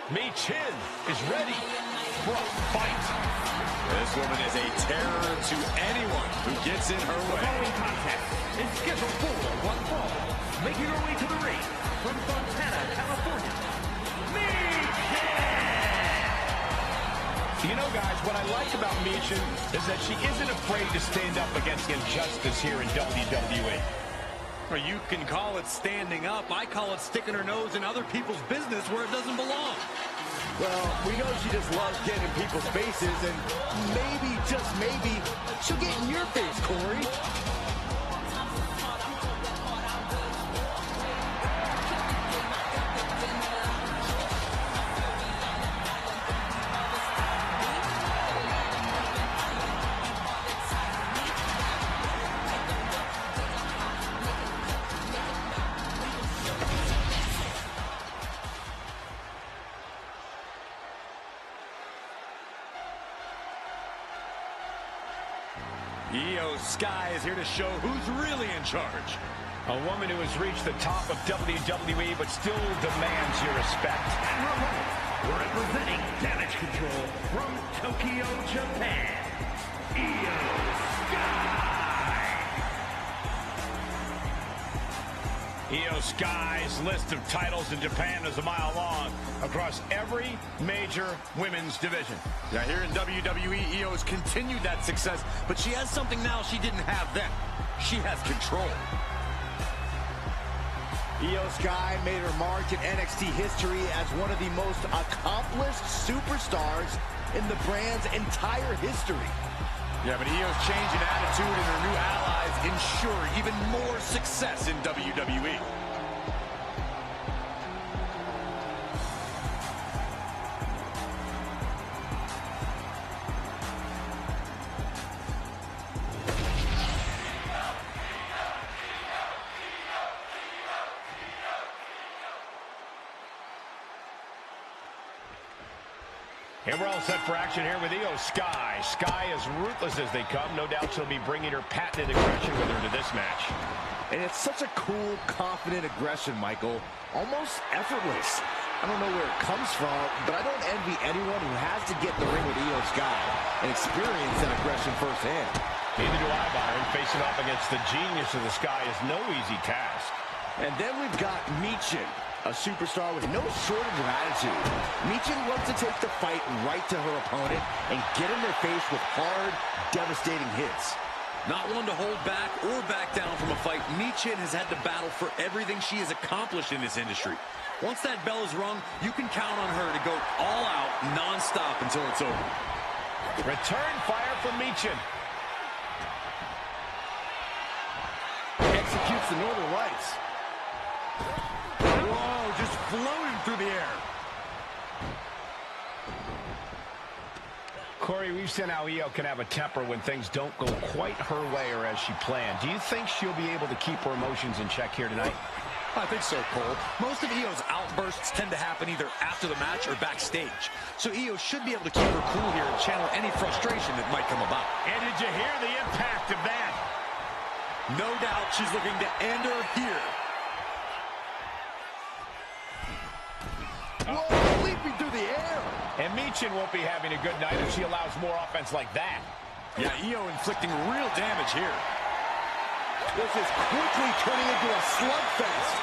Michin is ready for a fight. This woman is a terror to anyone who gets in her way. The following contest is scheduled for one fall. Making her way to the ring from Fontana, California, Michin! You know, guys, what I like about Michin is that she isn't afraid to stand up against injustice here in WWE. Well, you can call it standing up. I call it sticking her nose in other people's business where it doesn't belong. Well, we know she just loves getting in people's faces, and maybe, just maybe, she'll get in your face, Corey. Io Sky is here to show who's really in charge. A woman who has reached the top of WWE but still demands your respect. Representing Damage Control from Tokyo, Japan, Io Sky. Io Sky's list of titles in Japan is a mile long across every major women's division. Yeah, here in WWE, Io has continued that success, but she has something now she didn't have then. She has control. Io Sky made her mark in NXT history as one of the most accomplished superstars in the brand's entire history. Yeah, but Io's change in attitude and her new allies ensure even more success in WWE. And we're all set for action here with Io Sky. Sky is ruthless as they come. No doubt she'll be bringing her patented aggression with her to this match. And it's such a cool, confident aggression, Michael. Almost effortless. I don't know where it comes from, but I don't envy anyone who has to get in the ring with Io Sky and experience that aggression firsthand. Neither do I, Byron. Facing off against the genius of the Sky is no easy task. And then we've got Michin, a superstar with no shortage of attitude. Michin loves to take the fight right to her opponent and get in their face with hard, devastating hits. Not one to hold back or back down from a fight, Michin has had to battle for everything she has accomplished in this industry. Once that bell is rung, you can count on her to go all out, non-stop until it's over. Return fire from Michin. Executes the Northern Lights. Whoa, just floating through the air. Corey, we've seen how Io can have a temper when things don't go quite her way or as she planned. Do you think she'll be able to keep her emotions in check here tonight? I think so, Cole. Most of Io's outbursts tend to happen either after the match or backstage. So Io should be able to keep her cool here and channel any frustration that might come about. And did you hear the impact of that? No doubt she's looking to end her here. Whoa, leaping through the air. And Michin won't be having a good night if she allows more offense like that. Yeah, Io inflicting real damage here. This is quickly turning into a slugfest.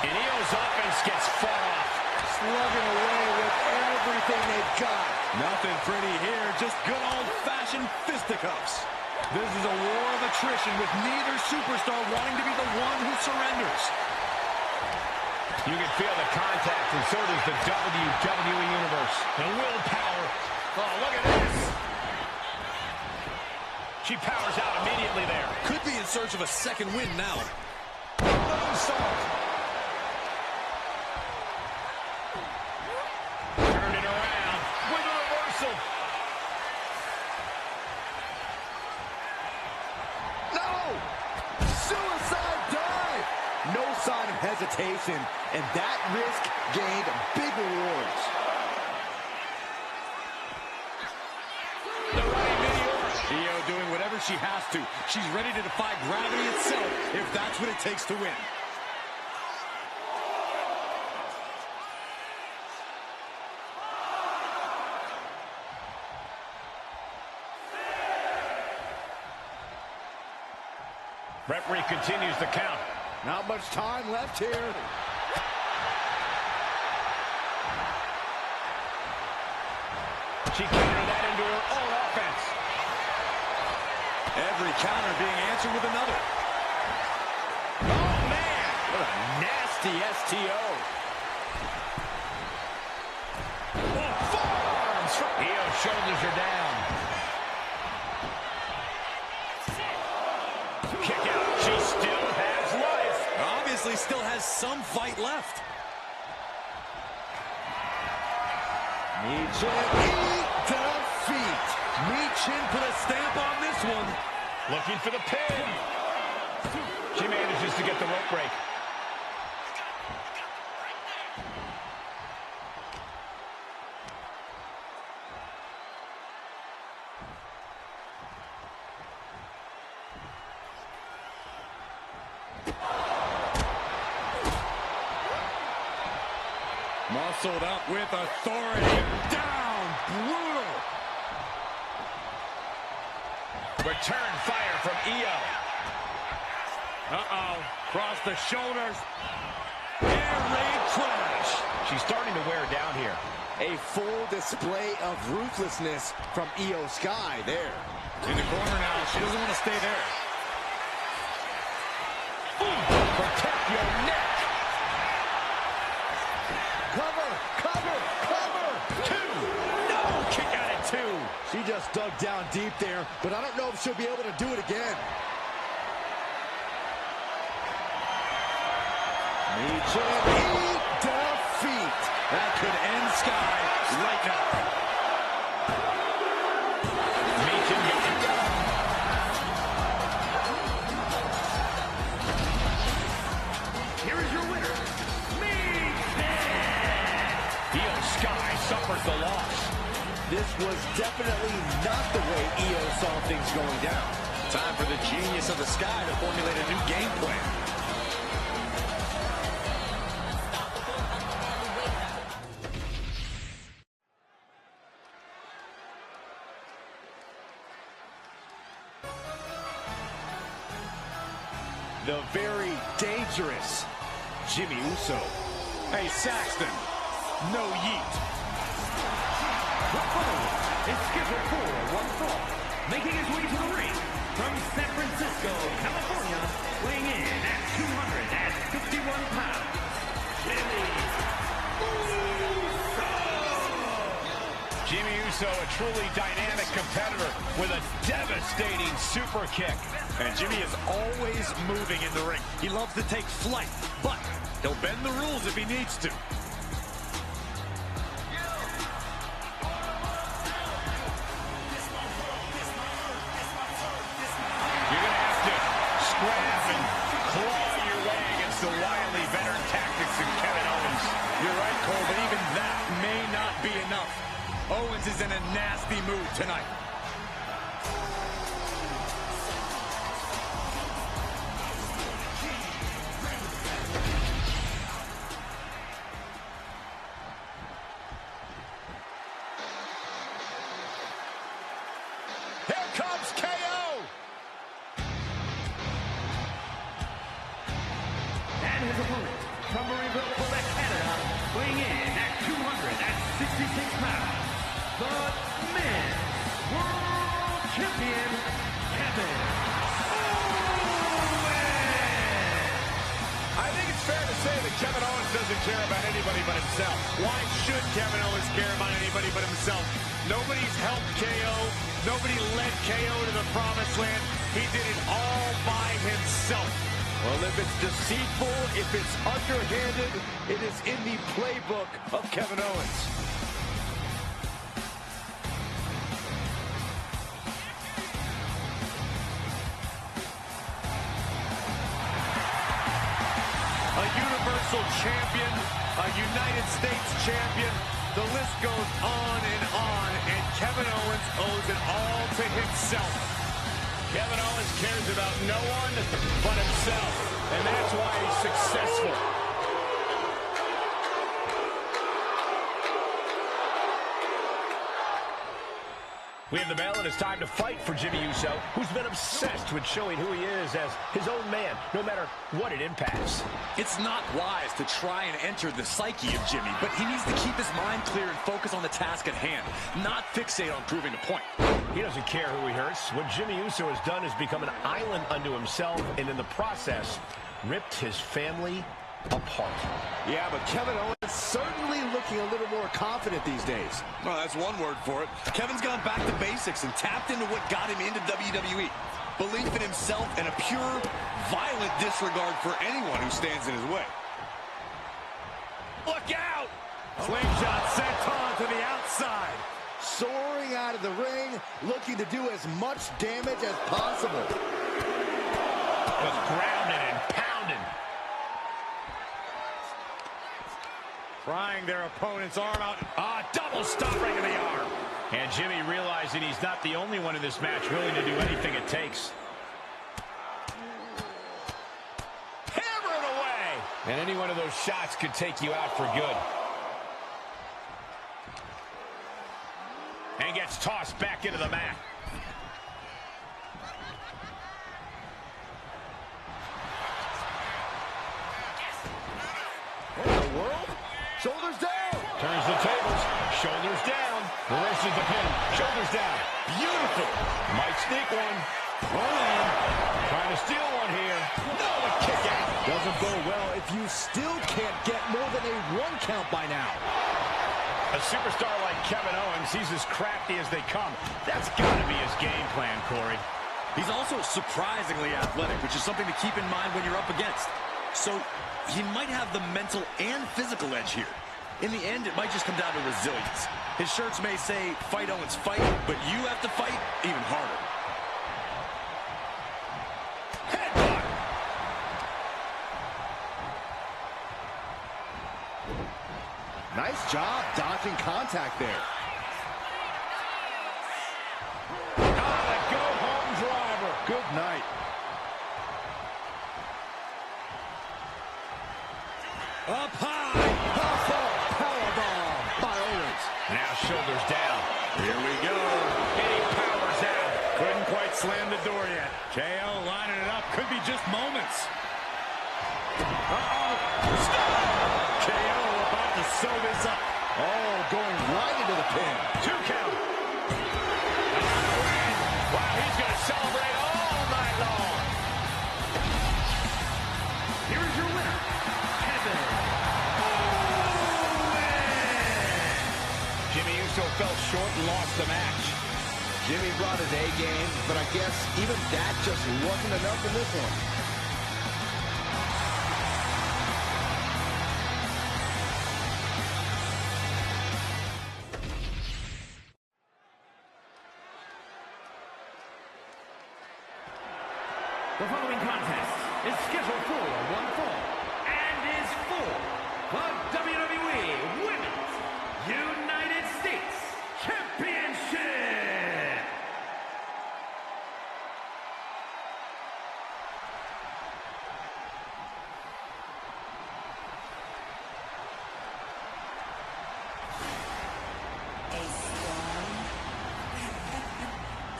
And Io's offense gets far off. Slugging away with everything they've got. Nothing pretty here, just good old-fashioned fisticuffs. This is a war of attrition with neither superstar wanting to be the one who surrenders. You can feel the contact, and so does the WWE Universe. The willpower. Oh, look at this. She powers out immediately there. Could be in search of a second win now. Moonsault. Turning around with a reversal. No! Suicide dive! No sign of hesitation, and that risk gained big rewards. The running Meteora. Io doing whatever she has to. She's ready to defy gravity itself if that's what it takes to win. Referee continues the count. Not much time left here. She countered that into her own offense. Every counter being answered with another. Oh, man! What a nasty STO. Oh, forearms! Io's shoulders are down. Kick out. She still has life. Obviously still has some fight left. Michin defeat. Michin put a stamp on this one. Looking for the pin. She manages to get the rope break. Muscled up with authority. Down. Brutal. Return fire from Io. Uh-oh. Cross the shoulders. Air raid crash. She's starting to wear down here. A full display of ruthlessness from Io Sky there. In the corner now. She doesn't want to stay there. Protect your neck. Cover, cover, cover. Two. No, kick out at two. She just dug down deep there, but I don't know if she'll be able to do it again. Michin defeat. That could end Sky right now. Michin gets it done. Here is your winner, Io Sky suffers the loss. This was definitely not the way Io saw things going down. Time for the genius of the Sky to formulate a new game plan. The very dangerous Jimmy Uso. Hey, Saxton. No yeet. The following is scheduled for one fall. Making his way to the ring from San Francisco, California, weighing in at 251 pounds, Jimmy Uso. Jimmy Uso, a truly dynamic competitor with a devastating super kick. And Jimmy is always moving in the ring. He loves to take flight, but he'll bend the rules if he needs to. You're going to have to scrap and claw your way against the wily veteran tactics of Kevin Owens. You're right, Cole, but even that may not be enough. Owens is in a nasty mood tonight. Here comes KO! And his opponent from Marine Quebec, Canada, weighing in at 266 pounds, the men's world champion, Kevin Owens. I think it's fair to say that Kevin Owens doesn't care about anybody but himself. Why should Kevin Owens care about anybody but himself? Nobody's helped KO. Nobody led KO to the promised land. He did it all by himself. Well, if it's deceitful, if it's underhanded, it is in the playbook of Kevin Owens. A Universal Champion, a United States Champion. The list goes on, and Kevin Owens owes it all to himself. Kevin Owens cares about no one but himself, and that's why he's successful. We have the bell, and it's time to fight for Jimmy Uso, who's been obsessed with showing who he is as his own man, no matter what it impacts. It's not wise to try and enter the psyche of Jimmy, but he needs to keep his mind clear and focus on the task at hand, not fixate on proving a point. He doesn't care who he hurts. What Jimmy Uso has done is become an island unto himself, and in the process, ripped his family apart. Yeah, but Kevin Owens certainly looking a little more confident these days. Well, that's one word for it. Kevin's gone back to basics and tapped into what got him into WWE. Belief in himself and a pure, violent disregard for anyone who stands in his way. Look out! Slingshot sent on to the outside. Soaring out of the ring, looking to do as much damage as possible. Just grounded and pounded. Prying their opponent's arm out. Double stomp right in the arm. And Jimmy realizing he's not the only one in this match willing to do anything it takes. Hammer it away! And any one of those shots could take you out for good. And gets tossed back into the mat. What in the world? Shoulders down. Turns the tables. Shoulders down. Reverses the pin. Shoulders down. Beautiful. Might sneak one. Trying to steal one here. No, a kick out. Doesn't go well if you still can't get more than a 1 count by now. A superstar like Kevin Owens, he's as crafty as they come. That's got to be his game plan, Corey. He's also surprisingly athletic, which is something to keep in mind when you're up against. So he might have the mental and physical edge here. In the end, it might just come down to resilience. His shirts may say, fight Owens, fight, but you have to fight even harder. Headbutt! Nice job dodging contact there. The go-home driver. Good night. Up high! Powerbomb by Owens. Now shoulders down. Here we go. And he powers out. Couldn't quite slam the door yet. KO lining it up. Could be just moments. KO about to sew this up. Oh, going right into the pin. 2 count. Wow, he's going to celebrate all night long. Here's your winner, Kevin Owens. Jimmy Uso fell short and lost the match. Jimmy brought his A game, but I guess even that just wasn't enough in this one. The following contest is scheduled for one fall and is for the WWE Women's United States Championship. A storm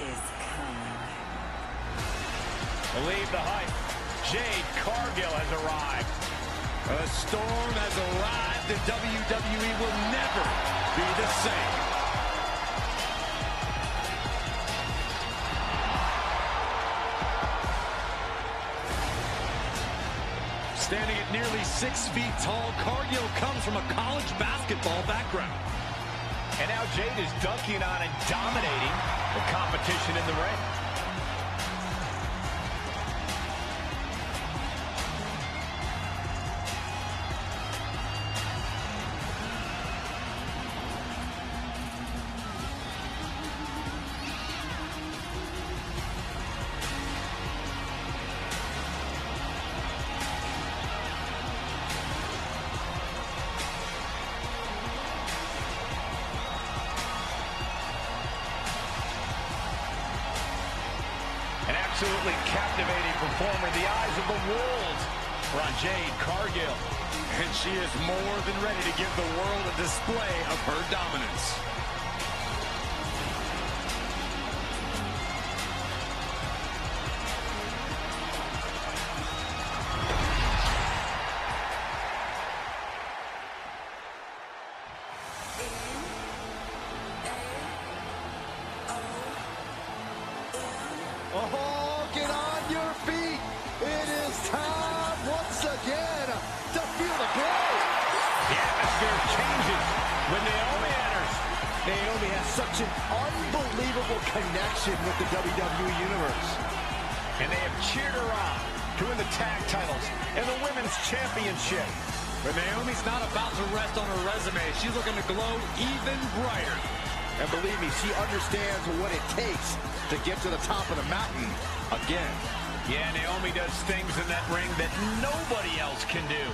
is coming. Believe the hype. Jade Cargill has arrived. A storm has arrived and WWE will never be the same. Standing at nearly 6 feet tall, Cargill comes from a college basketball background. And now Jade is dunking on and dominating the competition in the ring. Absolutely captivating performer. The eyes of the world are on Jade Cargill. And she is more than ready to give the world a display of her dominance. Oh, get on your feet. It is time once again to feel the blow. The atmosphere changes when Naomi enters. Naomi has such an unbelievable connection with the WWE Universe. And they have cheered her on to win the tag titles and the women's championship. But Naomi's not about to rest on her resume. She's looking to glow even brighter. And believe me, she understands what it takes to get to the top of the mountain again. Yeah, Naomi does things in that ring that nobody else can do.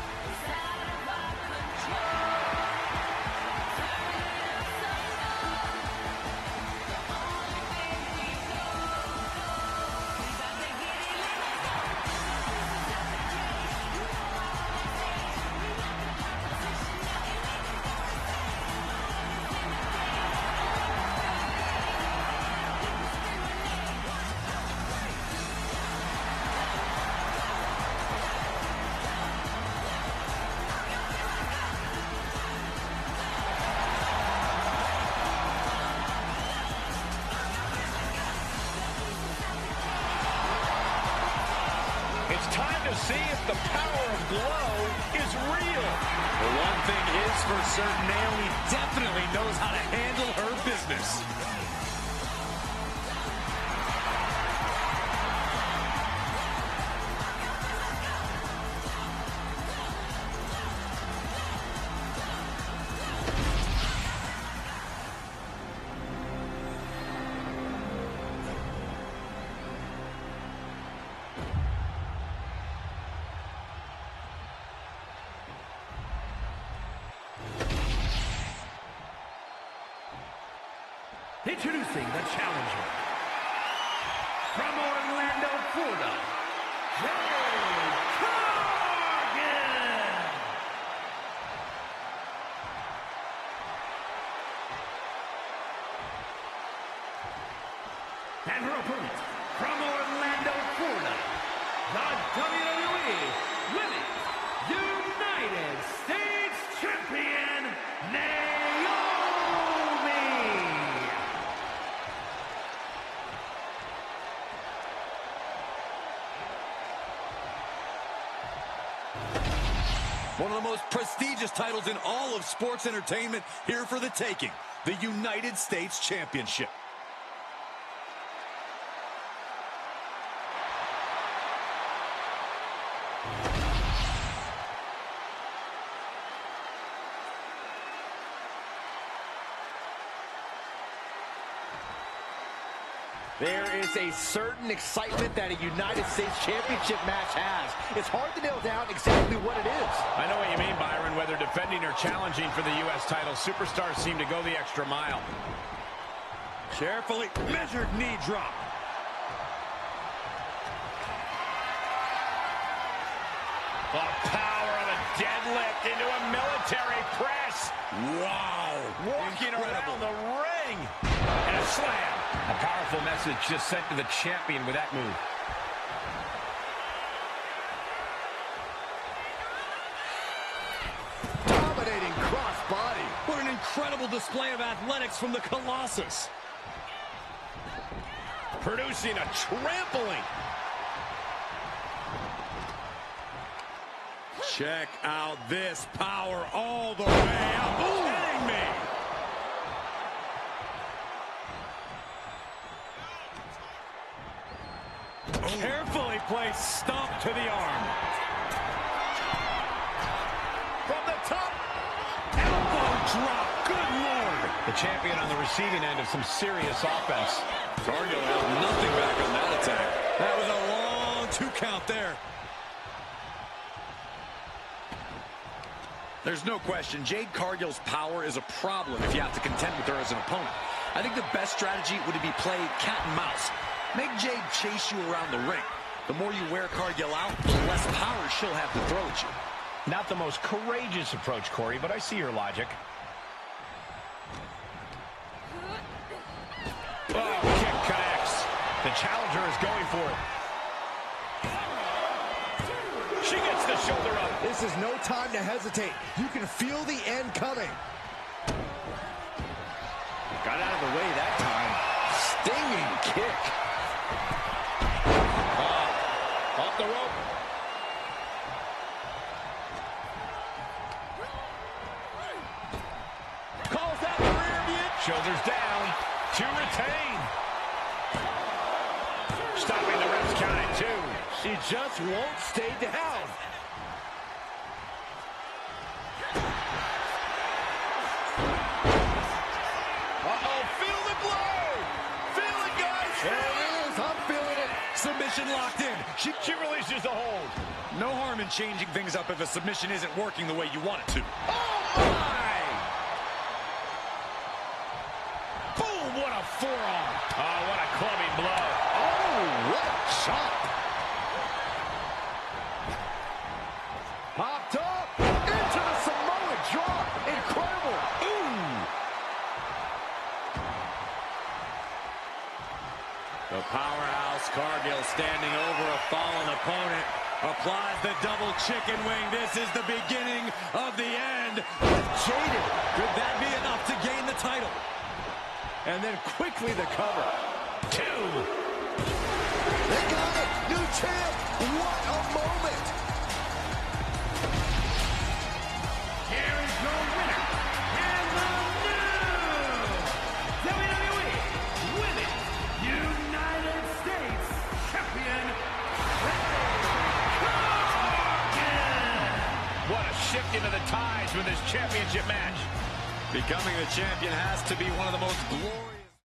It's time to see if the power of glow is real. Well, one thing is for certain, Naomi definitely knows how to handle her business. Introducing the challenger from Orlando, Florida, Jade Cargill. And her opponent from Orlando, Florida, the WWE Women's United States Champion, Naomi. One of the most prestigious titles in all of sports entertainment here for the taking, the United States Championship. There is a certain excitement that a United States Championship match has. It's hard to nail down exactly what it is. I know what you mean, Byron. Whether defending or challenging for the U.S. title, superstars seem to go the extra mile. Carefully measured knee drop. The power of a deadlift into a military press. Wow. Walking Incredible. around the ring. And a slam. A powerful message just sent to the champion with that move. Dominating cross-body. What an incredible display of athletics from the Colossus. Producing a trampling. Check out this power all the way up. Kidding me. Carefully placed stomp to the arm. From the top. Elbow drop. Good Lord. The champion on the receiving end of some serious offense. Cargill held nothing back on that attack. That was a long 2 count there. There's no question, Jade Cargill's power is a problem if you have to contend with her as an opponent. I think the best strategy would be play cat and mouse. Make Jade chase you around the ring. The more you wear Cargill out, the less power she'll have to throw at you. Not the most courageous approach, Corey, but I see your logic. Oh, kick connects. The challenger is going for it. She gets the shoulder up. This is no time to hesitate. You can feel the end coming. Got out of the way that time. Stinging kick. Stopping the ref's count at 2. She just won't stay down. Uh-oh, feel the blow! Feel it, guys! There it is, I'm feeling it. Submission locked in. She releases the hold. No harm in changing things up if a submission isn't working the way you want it to. Oh, my! Boom, what a forearm. Oh, what a clubbing blow. Oh, what a chop. Popped up into the Samoa drop. Incredible. Ooh. The powerhouse Cargill standing over a fallen opponent. Applies the double chicken wing. This is the beginning of the end. Jaded. Could that be enough to gain the title? And then quickly the cover. 2. They got it. New champ. What a moment. Here is your winner, and the new WWE Women's United States Champion, What a shifting of the tides with this championship match. Becoming the champion has to be one of the most glorious.